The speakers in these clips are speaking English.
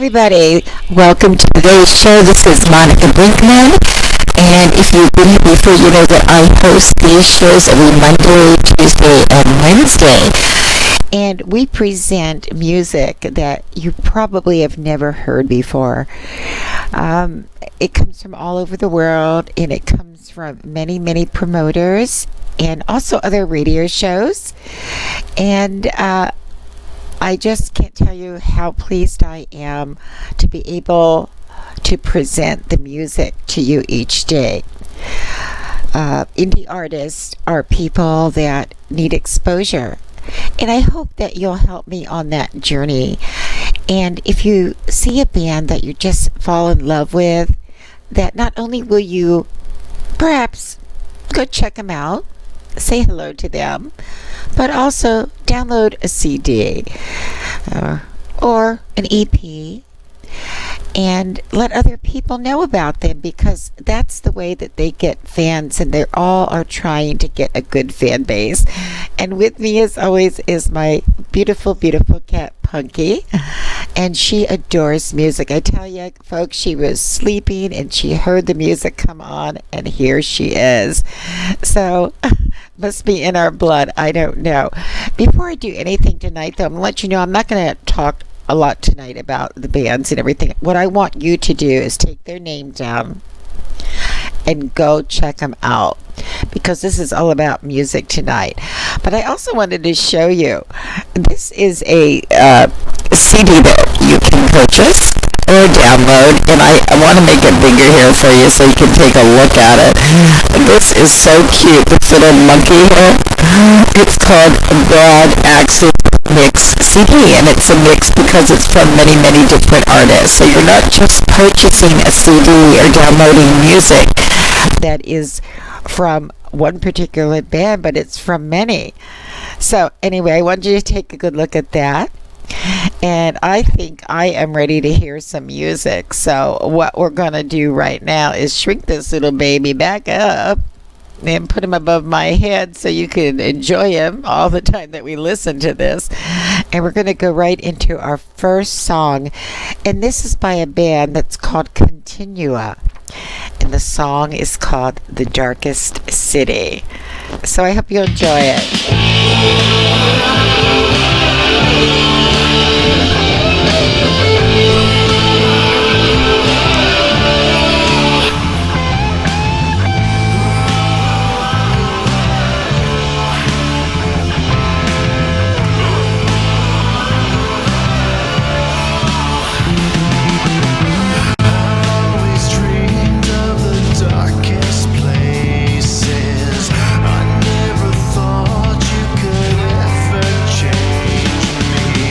everybody. Welcome to today's show. This is Monica Brinkman. And if you've been here before, you know that I host these shows every Monday, Tuesday, and Wednesday. And we present music that you probably have never heard before. It comes from all over the world, and it comes from many, many promoters and also other radio shows. And I just can't tell you how pleased I am to be able to present the music to you each day. Indie artists are people that need exposure, and I hope that you'll help me on that journey. And if you see a band that you just fall in love with, that not only will you perhaps go check them out, say hello to them, but also download a CD or an EP and let other people know about them, because that's the way that they get fans, and they all are trying to get a good fan base. And with me as always is my beautiful, beautiful cat Punky, and she adores music. I tell you folks, she was sleeping and she heard the music come on, and here she is. So must be in our blood, I don't know. Before I do anything tonight though, I'm gonna let you know I'm not gonna talk a lot tonight about the bands and everything. What I want you to do is take their name down and go check them out, because this is all about music tonight. But I also wanted to show you, this is a CD that you can purchase or download, and I want to make it bigger here for you so you can take a look at it. This is so cute, this little monkey here. It's called Broad Axis Mix CD, and it's a mix because it's from many, many different artists. So you're not just purchasing a CD or downloading music that is from one particular band, but it's from many. So anyway, I want you to take a good look at that. And I think I am ready to hear some music. So what we're going to do right now is shrink this little baby back up and put him above my head so you can enjoy him all the time that we listen to this. And we're going to go right into our first song. And this is by a band that's called Continua. And the song is called The Darkest City. So I hope you enjoy it. Thought you could ever change me.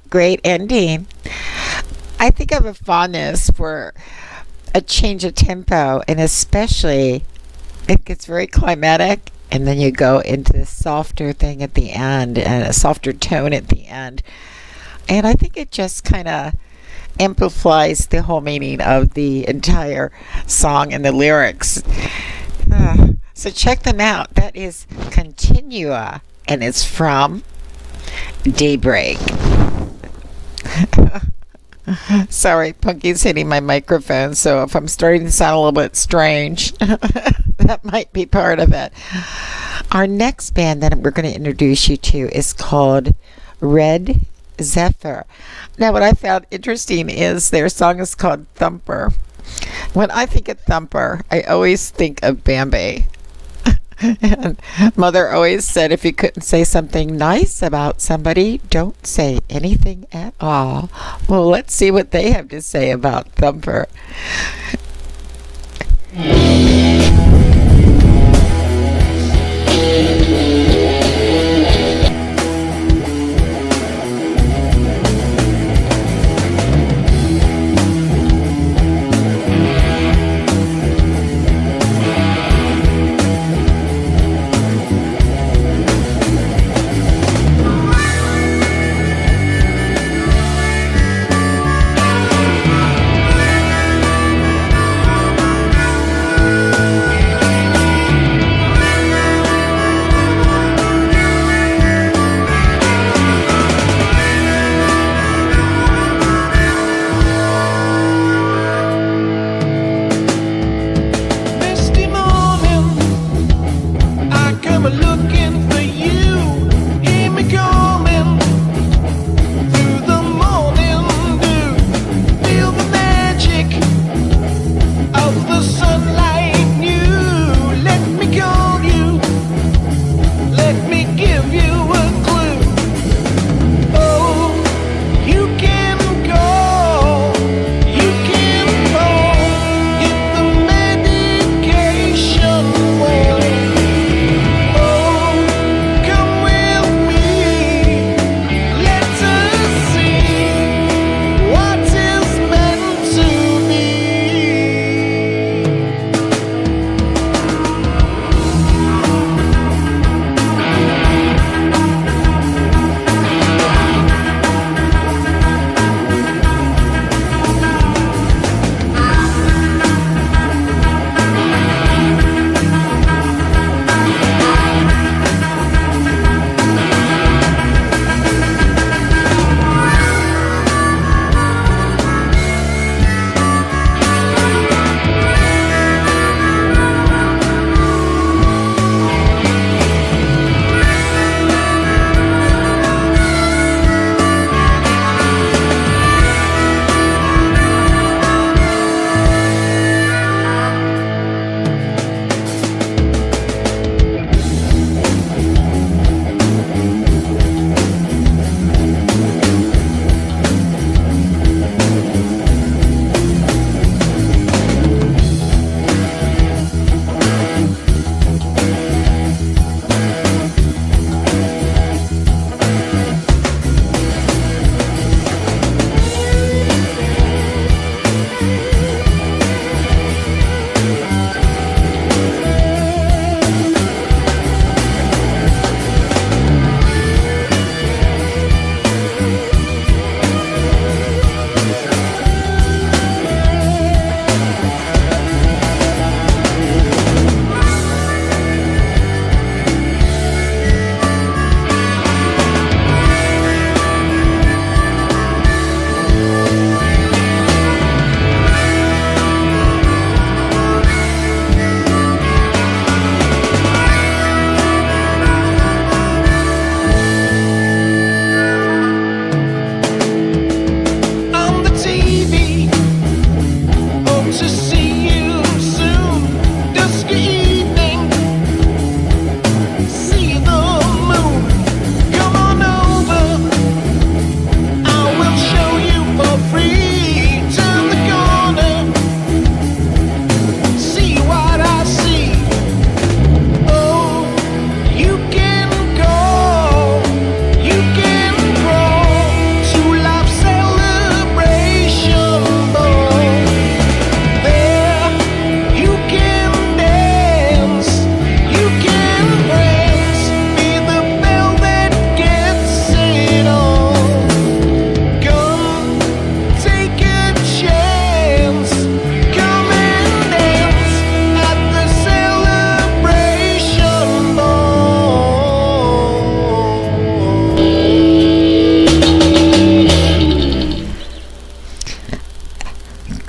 Great ending. I think I have a fondness for a change of tempo, and especially it gets very climatic, and then you go into this softer thing at the end and a softer tone at the end. And I think it just kind of amplifies the whole meaning of the entire song and the lyrics. So check them out. That is Continua, and it's from Daybreak. Sorry, Punky's hitting my microphone, so if I'm starting to sound a little bit strange, that might be part of it. Our next band that we're going to introduce you to is called Red Zephyr. Now, what I found interesting is their song is called Thumper. When I think of Thumper, I always think of Bambi. And Mother always said if you couldn't say something nice about somebody, don't say anything at all. Well, let's see what they have to say about Thumper.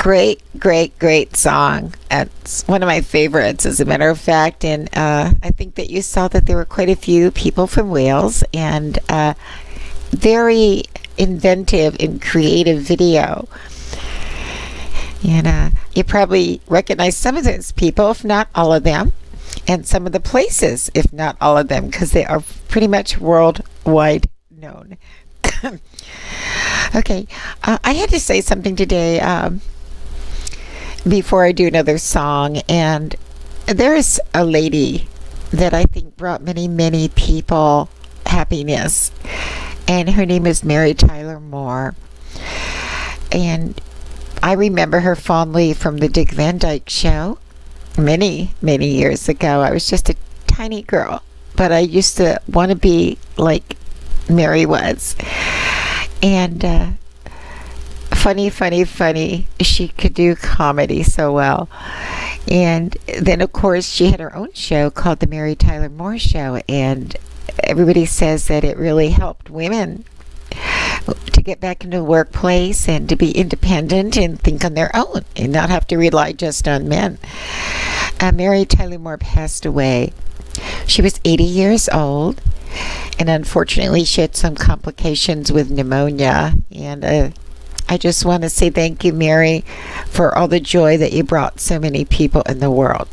Great, great, great song. It's one of my favorites, as a matter of fact. And I think that you saw that there were quite a few people from Wales, and very inventive and creative video. And you probably recognize some of those people, if not all of them, and some of the places, if not all of them, because they are pretty much worldwide known. Okay, I had to say something today before I do another song, and there is a lady that I think brought many, many people happiness, and her name is Mary Tyler Moore. And I remember her fondly from the Dick Van Dyke Show many, many years ago. I was just a tiny girl, but I used to want to be like Mary was. And funny, funny, funny. She could do comedy so well. And then, of course, she had her own show called The Mary Tyler Moore Show. And everybody says that it really helped women to get back into the workplace and to be independent and think on their own and not have to rely just on men. Mary Tyler Moore passed away. She was 80 years old, and unfortunately she had some complications with pneumonia. And I just want to say thank you, Mary, for all the joy that you brought so many people in the world.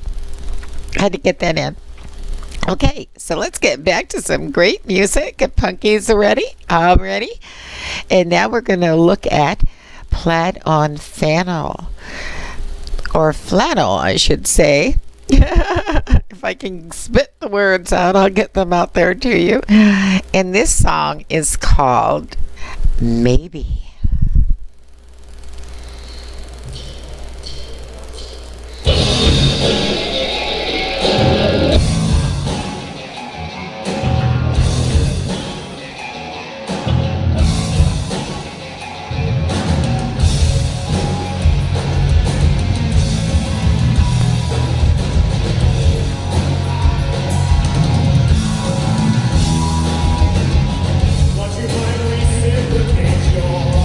I had to get that in. Okay, so let's get back to some great music. Get punkies ready? I'm ready. And now we're going to look at Plaid on Flannel. Or flannel, I should say. If I can spit the words out, I'll get them out there to you. And this song is called Maybe. What you finally reciprocate your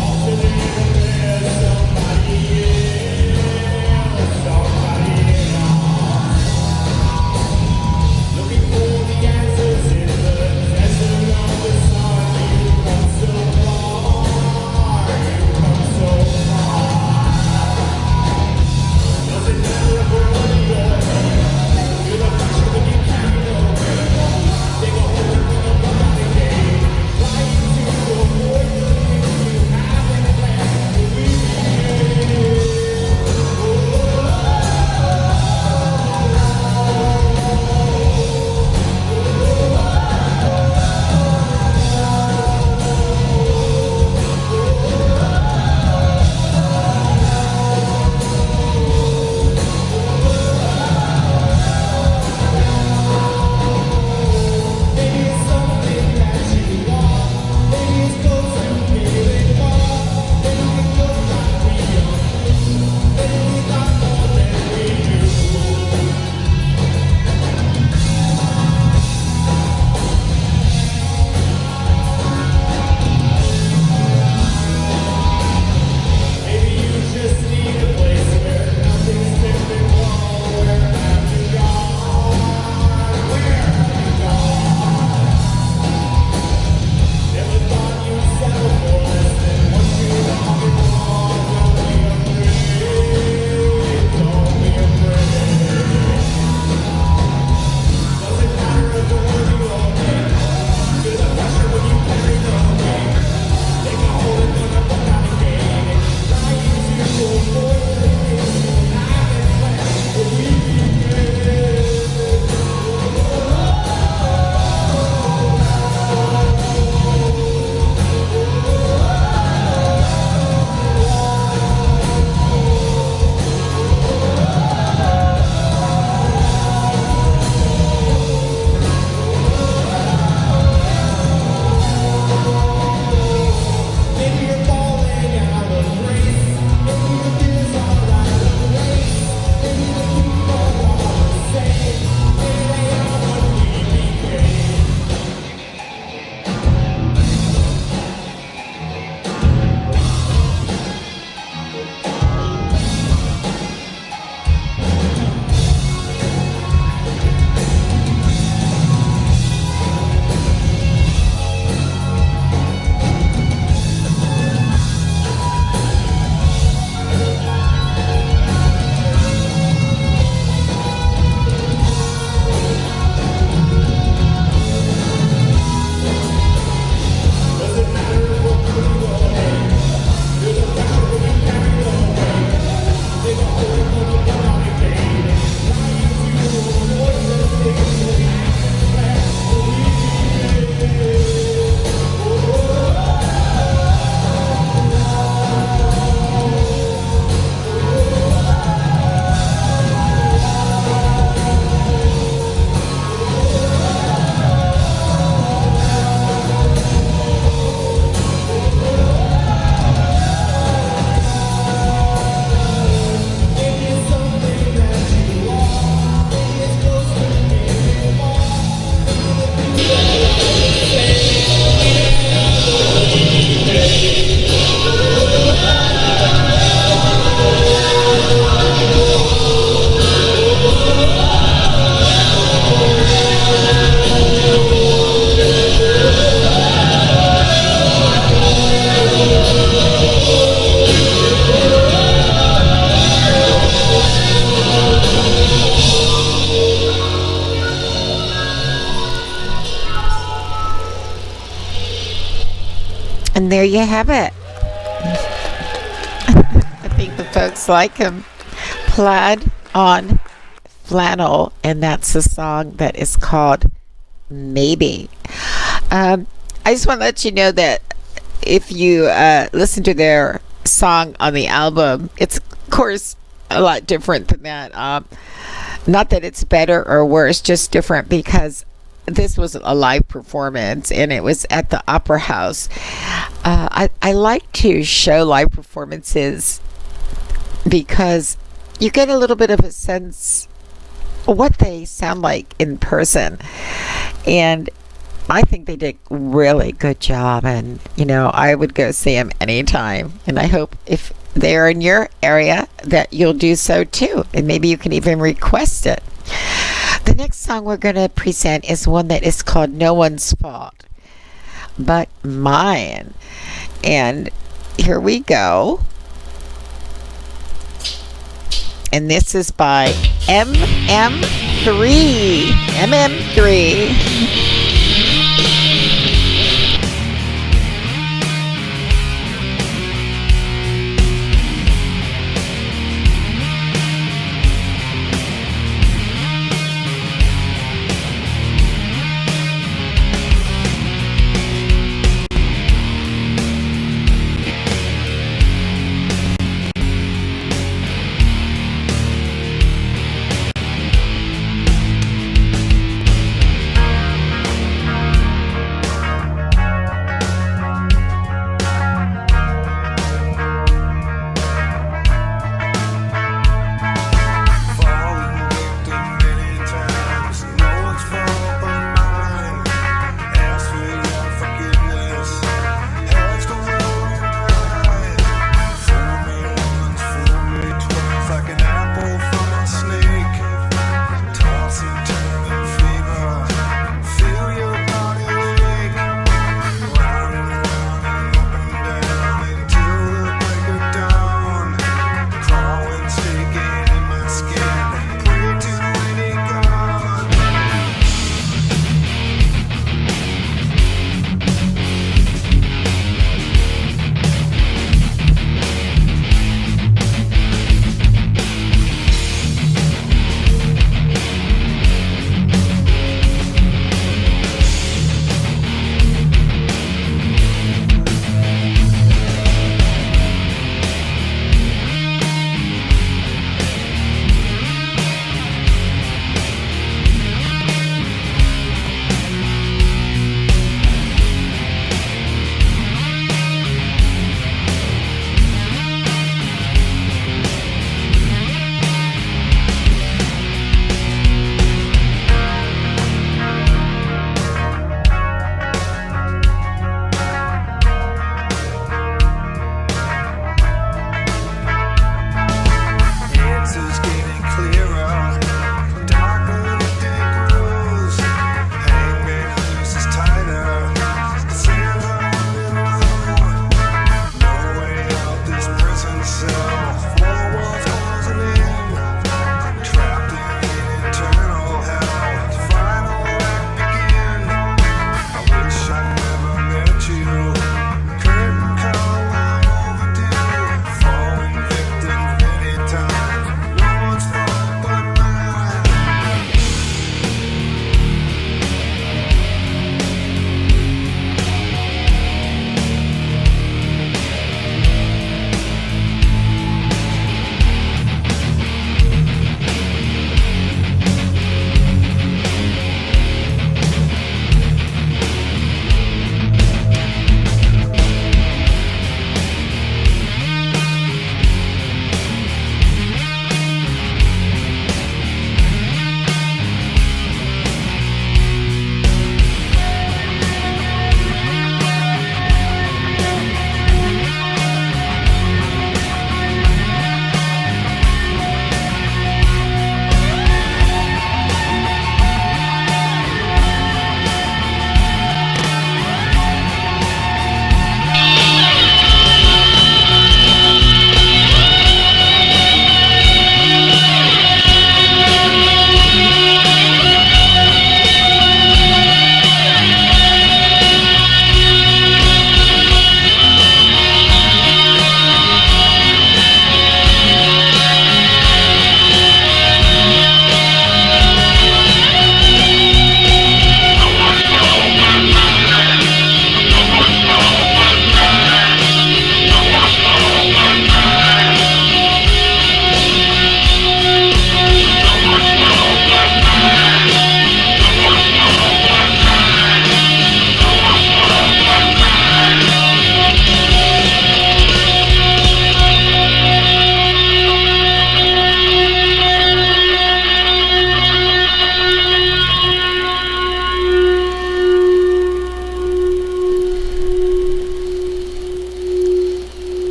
And there you have it. I think the folks like him. Plaid on Flannel, and that's a song that is called Maybe. I just want to let you know that if you listen to their song on the album, it's of course a lot different than that. Not that it's better or worse, just different because this was a live performance and it was at the Opera House. I like to show live performances because you get a little bit of a sense of what they sound like in person. And I think they did a really good job. And, I would go see them anytime. And I hope if they're in your area that you'll do so too. And maybe you can even request it. The next song we're going to present is one that is called No One's Fault But Mine. And here we go. And this is by MM3. MM3.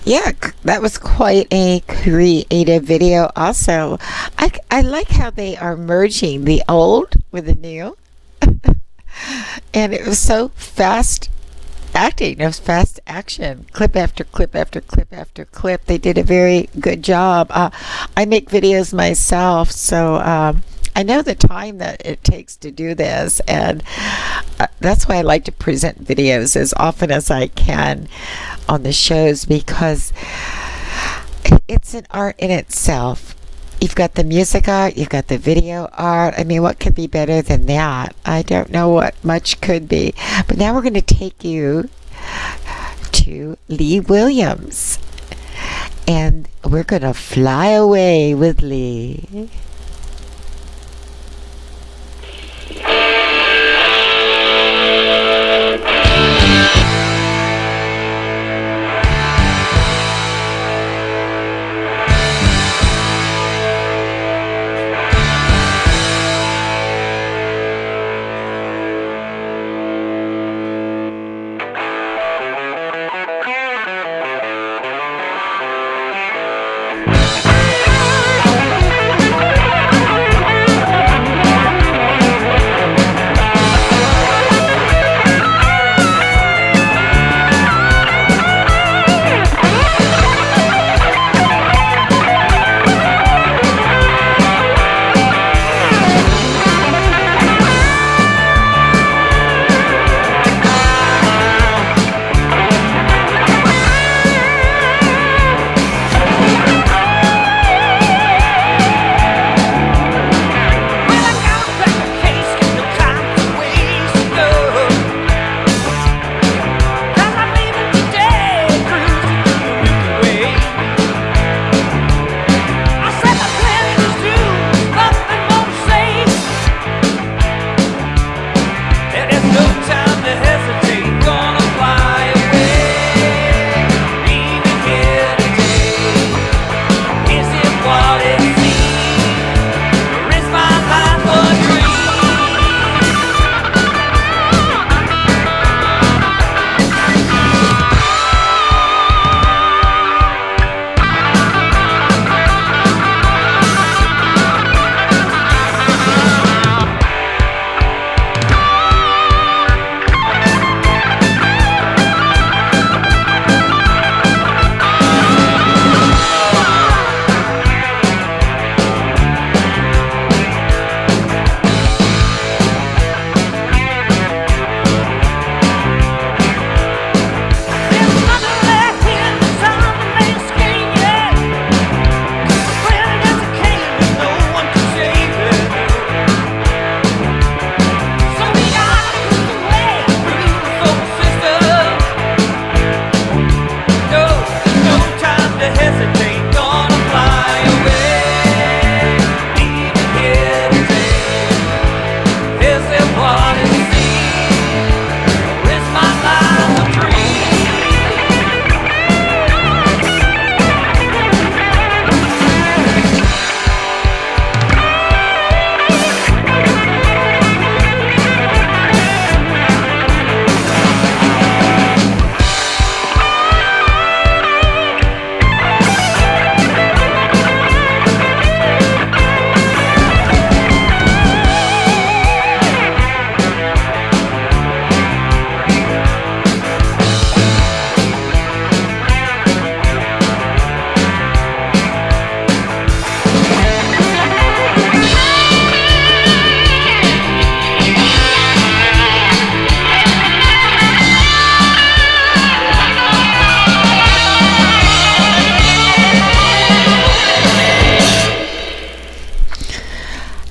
Yeah, that was quite a creative video. Also, I like how they are merging the old with the new, and it was so fast acting. It was fast action, clip after clip after clip after clip. They did a very good job. I make videos myself, so I know the time that it takes to do this, and that's why I like to present videos as often as I can on the shows, because it's an art in itself. You've got the music art, you've got the video art. I mean, what could be better than that? I don't know what much could be. But now we're going to take you to Lee Williams, and we're going to fly away with Lee.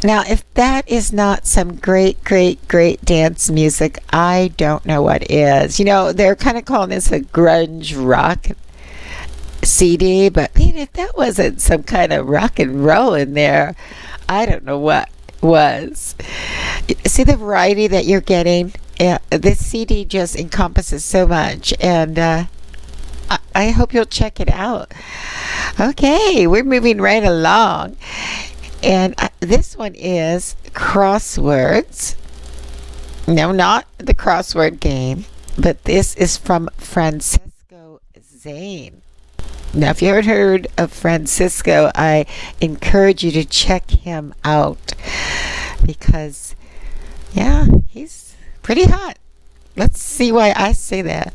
Now, if that is not some great, great, great dance music, I don't know what is. You know, they're kind of calling this a grunge rock CD, but man, if that wasn't some kind of rock and roll in there, I don't know what was. See the variety that you're getting? Yeah, this CD just encompasses so much, and I hope you'll check it out. Okay, we're moving right along. And this one is Crosswords. No, not the crossword game, but this is from Francesco Zane. Now, if you haven't heard of Francisco, I encourage you to check him out because, yeah, he's pretty hot. Let's see why I say that.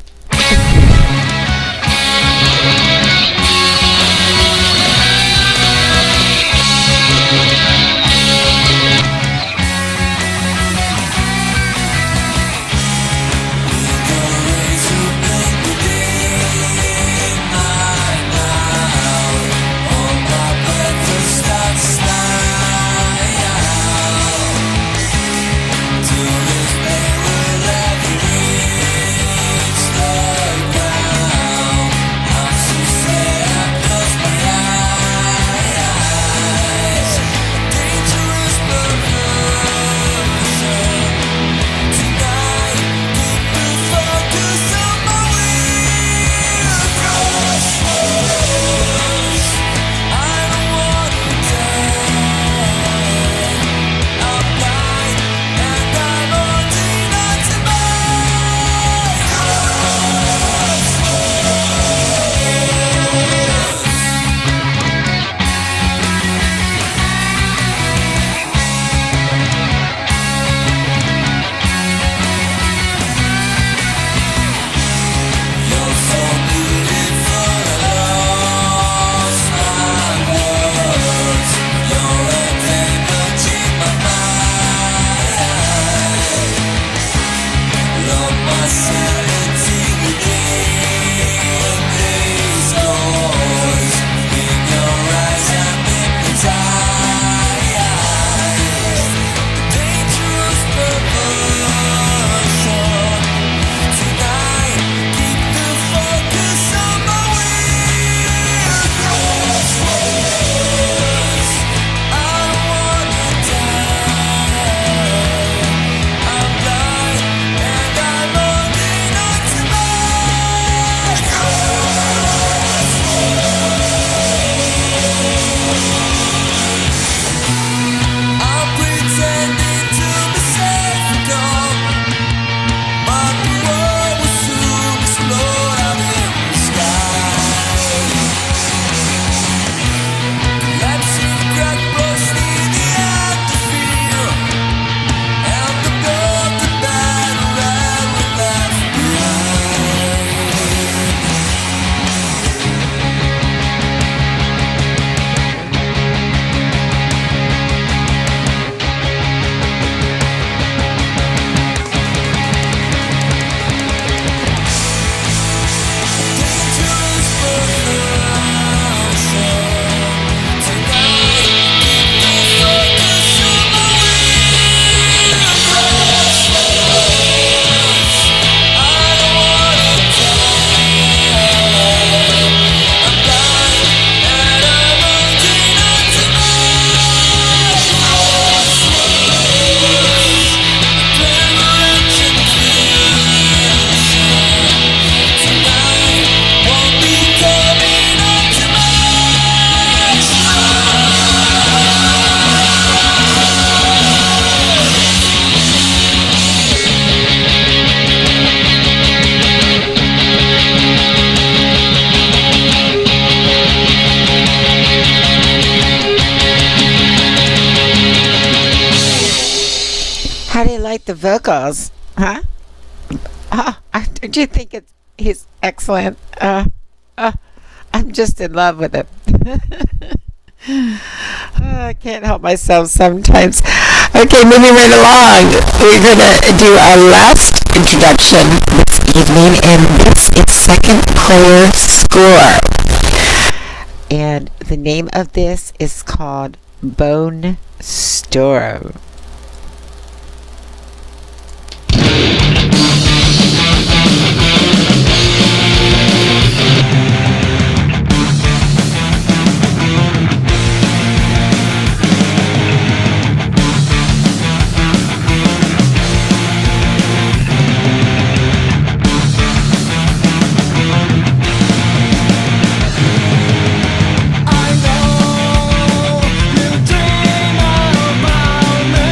How do you like the vocals? Huh? Don't you think he's excellent? I'm just in love with him. I can't help myself sometimes. Okay, moving right along. We're going to do our last introduction this evening, and this is Second Player Score. And the name of this is called Bone Storm. I know you dream about me.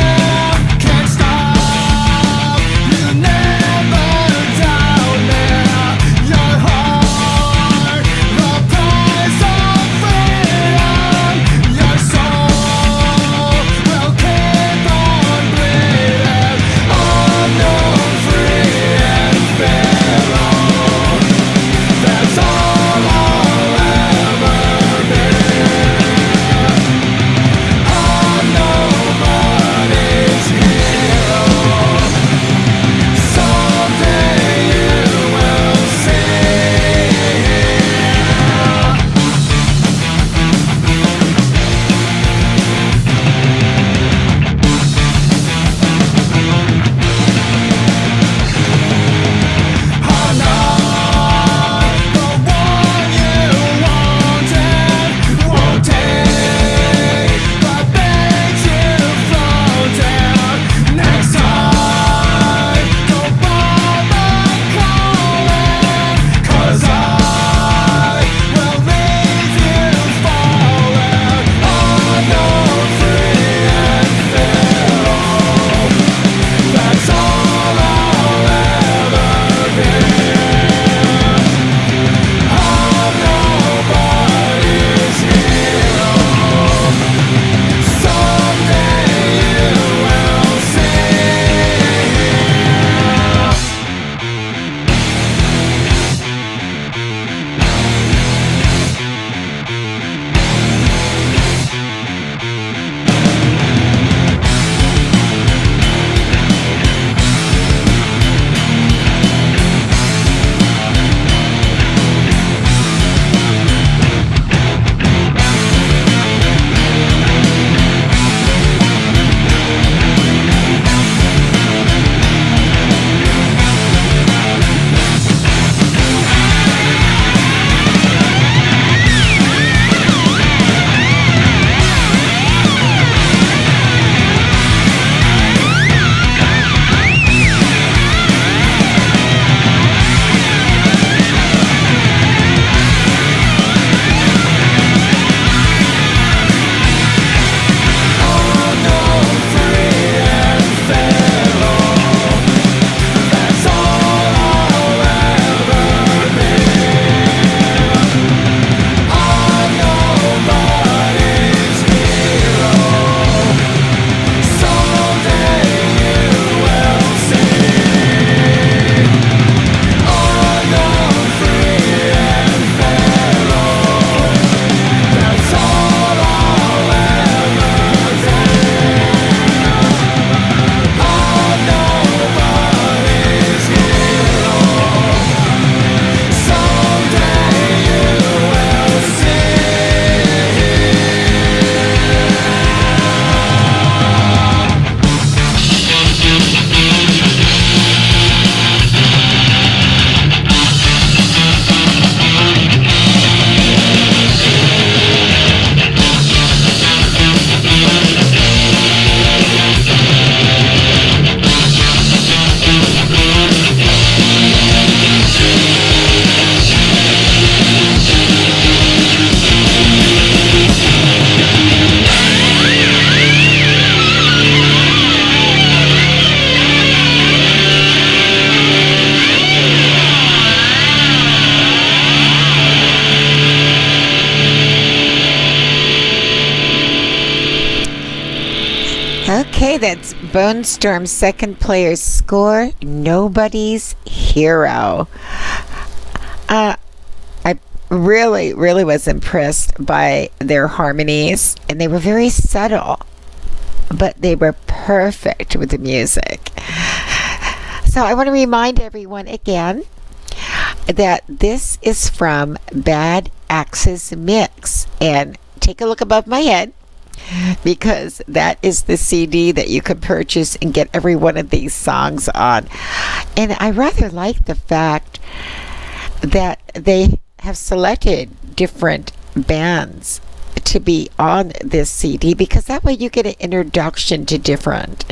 That's Bone Storm's second player's score, Nobody's Hero. I really, really was impressed by their harmonies, and they were very subtle, but they were perfect with the music. So I want to remind everyone again that this is from Bad Axe's Mix, and take a look above my head, because that is the CD that you can purchase and get every one of these songs on. And I rather like the fact that they have selected different bands to be on this CD, because that way you get an introduction to different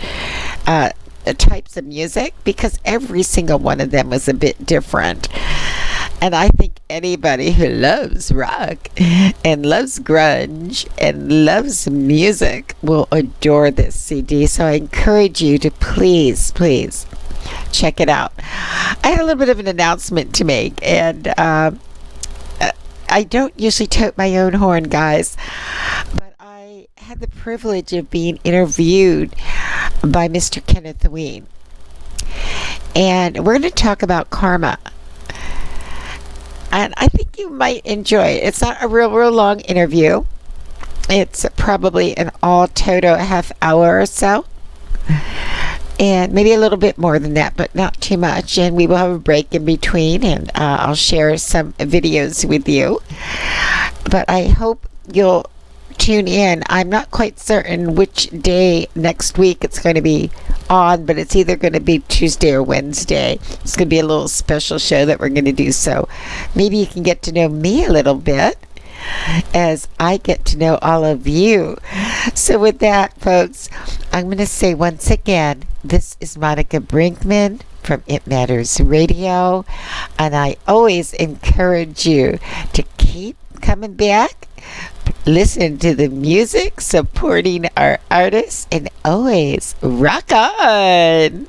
types of music, because every single one of them was a bit different. And I think anybody who loves rock and loves grunge and loves music will adore this CD. So I encourage you to please, please check it out. I had a little bit of an announcement to make, and I don't usually tote my own horn, guys, but I had the privilege of being interviewed by Mr. Kenneth Ween. And we're going to talk about karma. And I think you might enjoy it. It's not a real long interview. It's probably an all total half hour or so. And maybe a little bit more than that, but not too much. And we will have a break in between, and I'll share some videos with you. But I hope you'll tune in. I'm not quite certain which day next week it's going to be on, but it's either going to be Tuesday or Wednesday. It's going to be a little special show that we're going to do, so maybe you can get to know me a little bit as I get to know all of you. So with that, folks, I'm going to say once again, this is Monica Brinkman from It Matters Radio, and I always encourage you to keep coming back, listen to the music, supporting our artists, and always rock on!